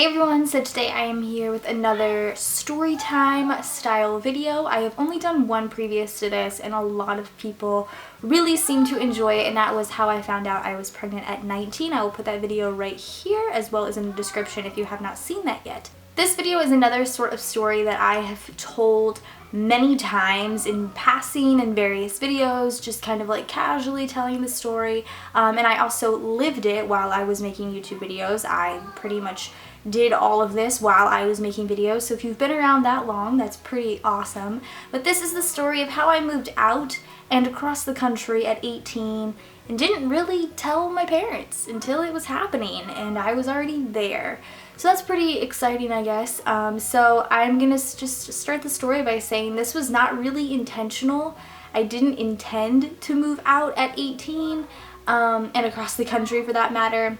Hey everyone, so today I am here with another story time style video. I have only done one previous to this and a lot of people really seem to enjoy it, and that was how I found out I was pregnant at 19. I will put that video right here as well as in the description if you have not seen that yet. This video is another sort of story that I have told many times in passing in various videos, just kind of like casually telling the story, and I also lived it while I was making YouTube videos. I pretty much did all of this while I was making videos, so if you've been around that long, that's pretty awesome. But this is the story of how I moved out and across the country at 18 and didn't really tell my parents until it was happening and I was already there. So that's pretty exciting, I guess. So I'm gonna just start the story by saying this was not really intentional. I didn't intend to move out at 18 and across the country for that matter.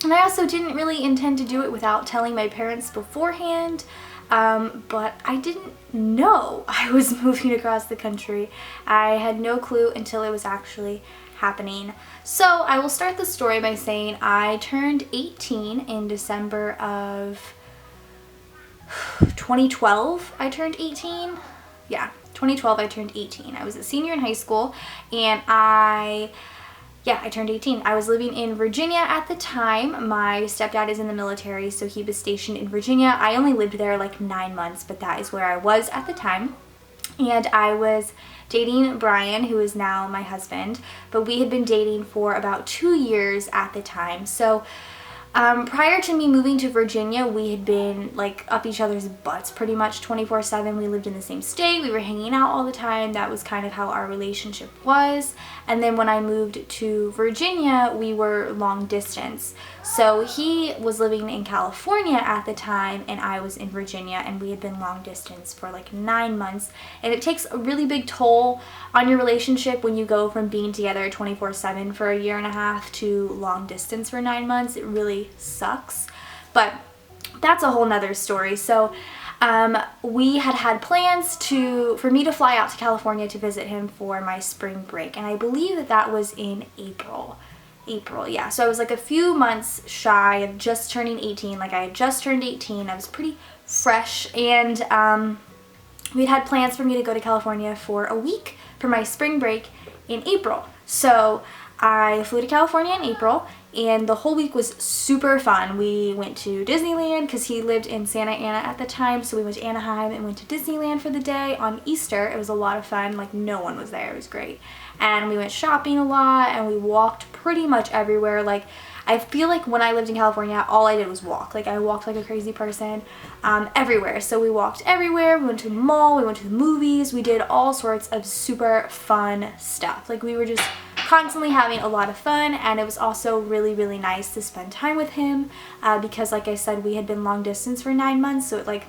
And I also didn't really intend to do it without telling my parents beforehand, but I didn't know I was moving across the country. I had no clue until it was actually happening. So I will start the story by saying I turned 18 in December of 2012. I turned 18. Yeah, 2012 I turned 18. I was a senior in high school and I turned 18. I was living in Virginia at the time. My stepdad is in the military, so he was stationed in Virginia. I only lived there like 9 months, but that is where I was at the time. And I was dating Brian, who is now my husband, but we had been dating for about 2 years at the time. So prior to me moving to Virginia, we had been like up each other's butts pretty much 24/7. We lived in the same state. We were hanging out all the time. That was kind of how our relationship was. And then when I moved to Virginia, we were long distance. So he was living in California at the time and I was in Virginia, and we had been long distance for like 9 months. And it takes a really big toll on your relationship when you go from being together 24/7 for a year and a half to long distance for 9 months. It really sucks, but that's a whole nother story. So we had plans for me to fly out to California to visit him for my spring break, and I believe that was in April, yeah. So I was like a few months shy of just turning 18. Like I had just turned 18. I was pretty fresh, and we'd had plans for me to go to California for a week for my spring break in April. So I flew to California in April, and the whole week was super fun. We went to Disneyland because he lived in Santa Ana at the time, so we went to Anaheim and went to Disneyland for the day on Easter. It was a lot of fun. Like no one was there. It was great. And we went shopping a lot and we walked pretty much everywhere. Like I feel like when I lived in California, all I did was walk. Like I walked like a crazy person everywhere. So we walked everywhere. We went to the mall. We went to the movies. We did all sorts of super fun stuff. Like we were just constantly having a lot of fun, and it was also really, really nice to spend time with him because like I said, we had been long distance for 9 months, so it like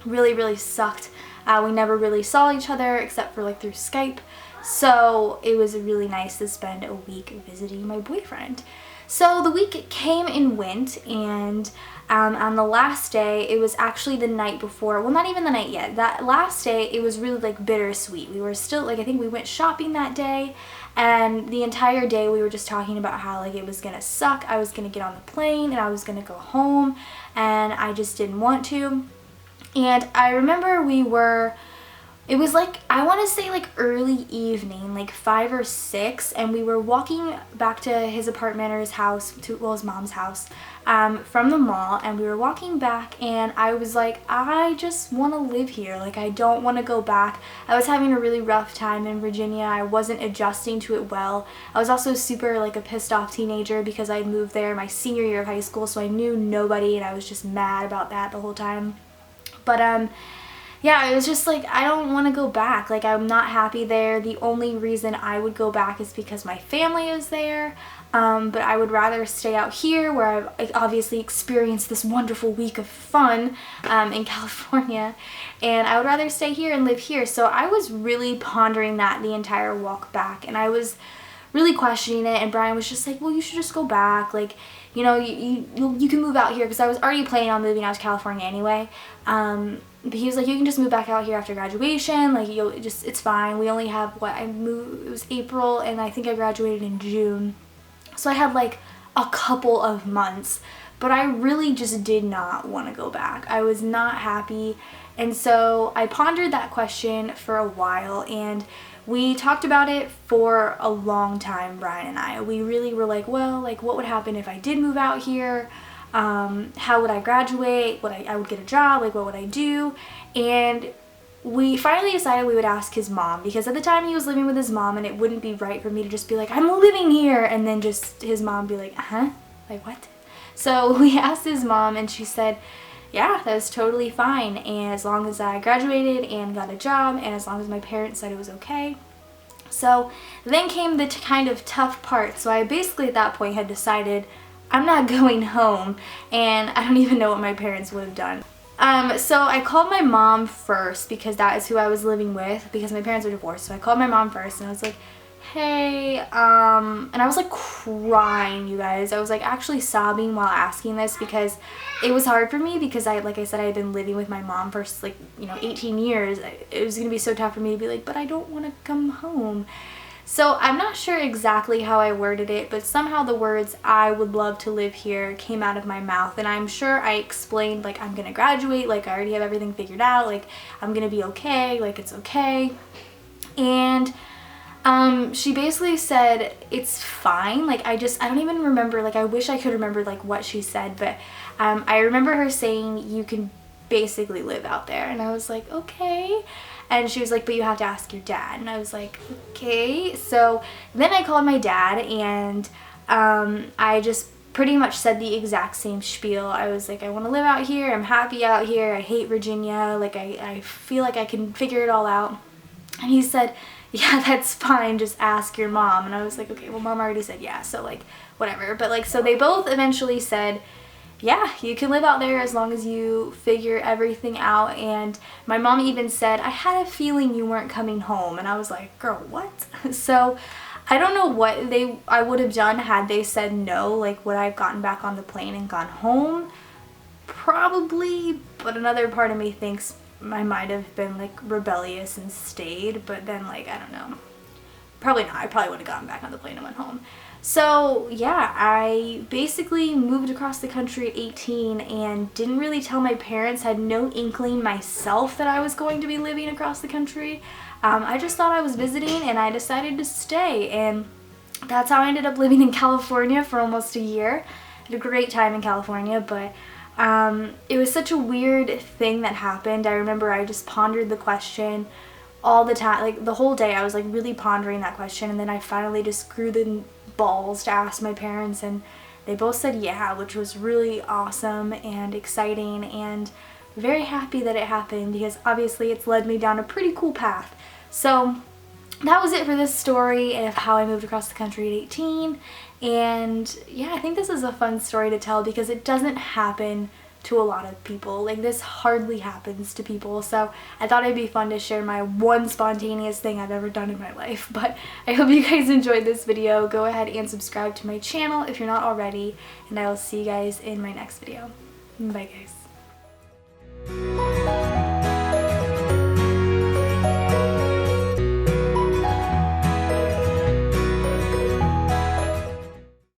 really, really sucked. We never really saw each other except for like through Skype, so it was really nice to spend a week visiting my boyfriend. So the week came and went, and on the last day, it was actually the night before, well not even the night yet, that last day it was really like bittersweet. We were still like, I think we went shopping that day, and the entire day we were just talking about how like it was gonna suck. I was gonna get on the plane and I was gonna go home, and I just didn't want to. And I remember it was like, I want to say like early evening, like 5 or 6, and we were walking back to his apartment or his house, his mom's house, from the mall, and we were walking back, and I was like, I just want to live here. Like I don't want to go back. I was having a really rough time in Virginia. I wasn't adjusting to it well. I was also super like a pissed off teenager because I moved there my senior year of high school, so I knew nobody, and I was just mad about that the whole time. But yeah, it was just like, I don't want to go back. Like, I'm not happy there. The only reason I would go back is because my family is there. But I would rather stay out here where I've obviously experienced this wonderful week of fun in California. And I would rather stay here and live here. So I was really pondering that the entire walk back. And I was really questioning it. And Brian was just like, well, you should just go back. Like, you know, you can move out here. Because I was already planning on moving out to California anyway. But he was like, you can just move back out here after graduation, like it's fine. We only have it was April, and I think I graduated in June. So I had like a couple of months but I really just did not want to go back. I was not happy. And so I pondered that question for a while, and we talked about it for a long time, Brian and I. We really were like, well, like what would happen if I did move out here? How would I graduate? I would get a job? Like what would I do? And we finally decided we would ask his mom, because at the time he was living with his mom, and it wouldn't be right for me to just be like, I'm living here, and then just his mom be like, huh? Like what? So we asked his mom, and she said, yeah, that's totally fine, and as long as I graduated and got a job, and as long as my parents said it was okay. So then came the kind of tough part. So I basically at that point had decided I'm not going home, and I don't even know what my parents would have done. So I called my mom first, because that is who I was living with, because my parents were divorced. So I called my mom first, and I was like, hey, and I was like crying, you guys. I was like actually sobbing while asking this, because it was hard for me, because like I said, I had been living with my mom for like, 18 years. It was gonna be so tough for me to be like, but I don't want to come home. So I'm not sure exactly how I worded it, but somehow the words "I would love to live here" came out of my mouth, and I'm sure I explained like I'm gonna graduate, like I already have everything figured out, like I'm gonna be okay, like it's okay. And she basically said it's fine. Like I don't even remember, like I wish I could remember like what she said, but I remember her saying you can basically live out there, and I was like, okay. And she was like, but you have to ask your dad. And I was like, okay. So then I called my dad, and I just pretty much said the exact same spiel. I was like, I want to live out here, I'm happy out here, I hate Virginia, like I feel like I can figure it all out. And he said, yeah, that's fine, just ask your mom. And I was like, okay, well mom already said yeah, so like whatever. But like, so they both eventually said, yeah, you can live out there as long as you figure everything out. And my mom even said, I had a feeling you weren't coming home. And I was like, girl, what? So I don't know what I would have done had they said no. Like, would I have gotten back on the plane and gone home? Probably, but another part of me thinks I might have been like rebellious and stayed, but then like, I don't know. Probably not. I probably would have gotten back on the plane and went home. So yeah, I basically moved across the country at 18 and didn't really tell my parents, had no inkling myself that I was going to be living across the country. I just thought I was visiting, and I decided to stay, and that's how I ended up living in California for almost a year. I had a great time in California, but it was such a weird thing that happened. I remember I just pondered the question all the time, like the whole day I was like really pondering that question, and then I finally just grew the balls to ask my parents, and they both said yeah, which was really awesome and exciting, and very happy that it happened, because obviously it's led me down a pretty cool path. So that was it for this story of how I moved across the country at 18. And yeah, I think this is a fun story to tell, because it doesn't happen to a lot of people. Like, this hardly happens to people, so I thought it'd be fun to share my one spontaneous thing I've ever done in my life. But I hope you guys enjoyed this video. Go ahead and subscribe to my channel if you're not already, and I will see you guys in my next video. Bye guys.